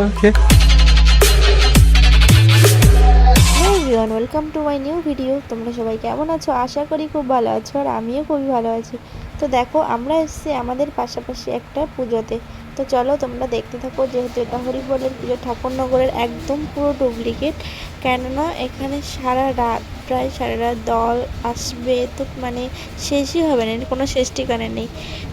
Okay. Hello everyone, welcome to my new video. তোমরা সবাই কেমন আছো? আশা করি খুব ভালো আছো, আর আমিও খুবই ভালো আছি। তো দেখো, আমরা এসেছি আমাদের পাশাপাশি একটা পুজোতে। তো চলো তোমরা দেখতে থাকো, যেহেতু এটা হরিবলের পুজো, ঠাকুরনগরের একদম পুরো ডুপ্লিকেট। কেননা এখানে সারা রাত, প্রায় সারা রাত দল আসবে, তো মানে শেষই হবে না, এর কোনো শেষ ঠিকানা নেই।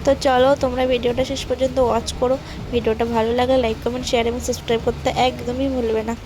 তো চলো তোমরা ভিডিওটা শেষ পর্যন্ত ওয়াচ করো। ভিডিওটা ভালো লাগলে লাইক, কমেন্ট, শেয়ার এবং সাবস্ক্রাইব করতে একদমই ভুলবে না।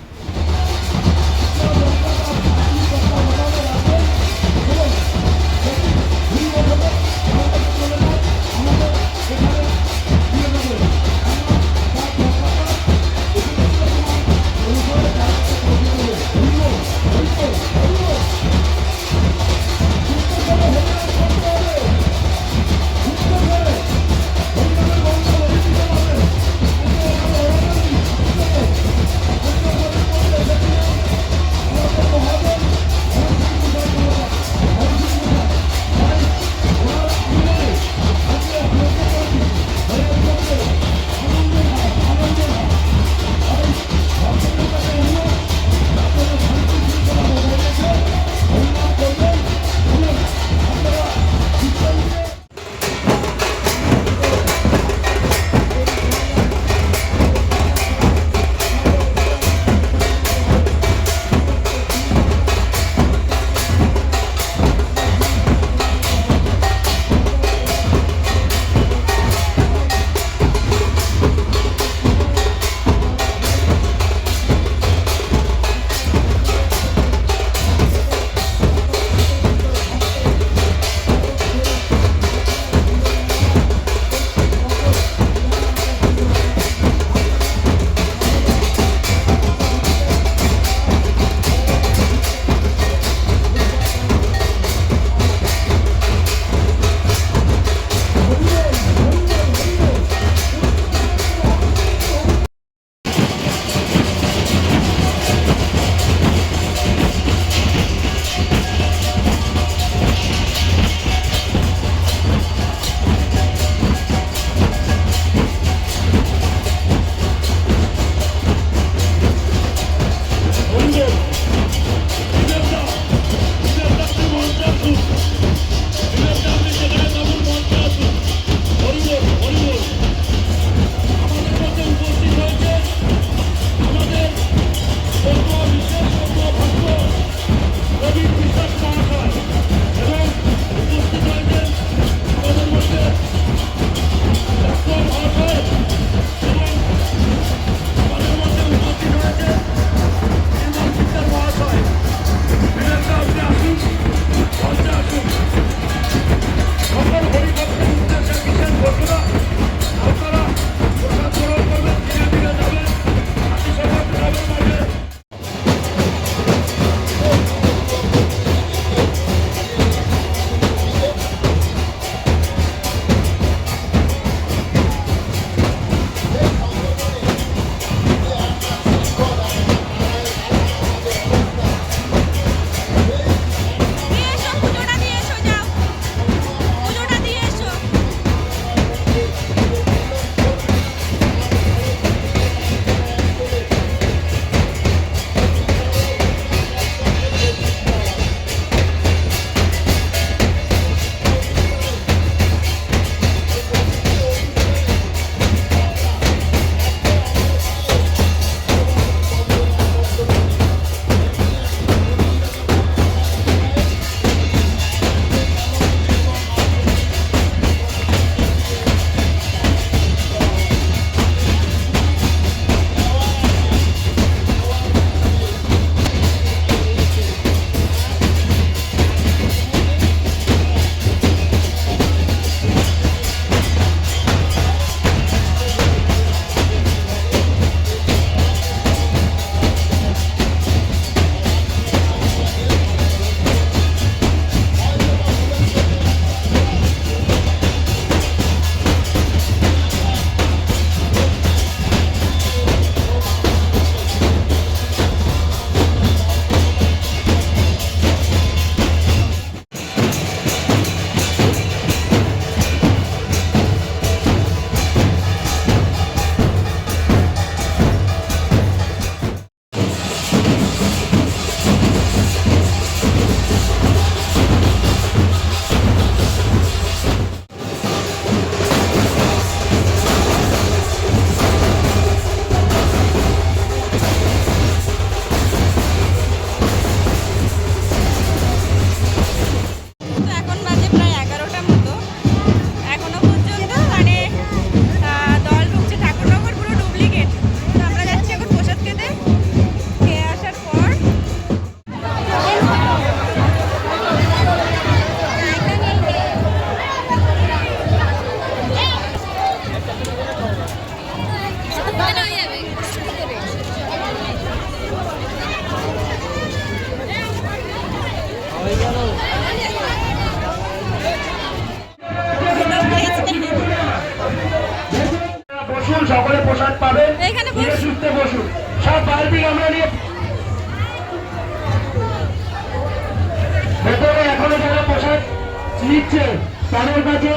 নিচ্ছে, তাদের কাছে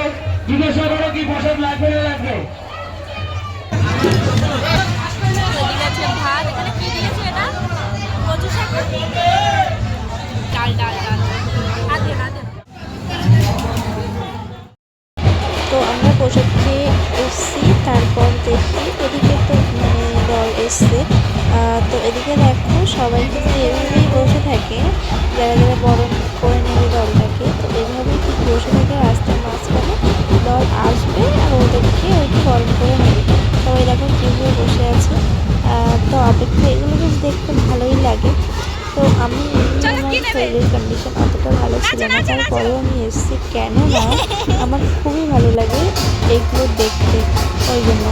জিজ্ঞাসা করো কি প্রসাদ লাগবে না লাগবে। ভাত এখানে কি দিয়েছে এটা কচু শাক ডাল ডাল ডাল আদে আদে। তো আমরা প্রসাদ খেয়ে এসছি, তারপর দেখি এদিকে তো মানে দল এসছে। তো এদিকে দেখো সবাই কিন্তু এভাবেই বসে থাকে, যারা যারা বরণ করে নেবে দলটাকে, তো এভাবেই ঠিক বসে থাকে রাস্তার মাঝখানে। দল আসবে আর ওদেরকে ওইটি বরণ করে নেবে। সবাই দেখো কীভাবে বসে আছে। তো অপেক্ষা এগুলো বেশ দেখতে ভালোই লাগে। তো আমি আমার শরীরের কন্ডিশন অতটা ভালো ছিল না, তারপরেও আমি এসেছি, কেননা আমার খুবই ভালো লাগে এইগুলো দেখতে, ওই জন্য।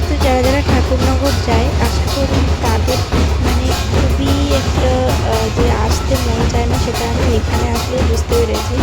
তো যারা যারা ঠাকুরনগর যায় আশা করি তাদের মানে খুবই একটা যে আসতে মন চায় না, সেটা আমি এখানে আসলে বুঝতে পেরেছি।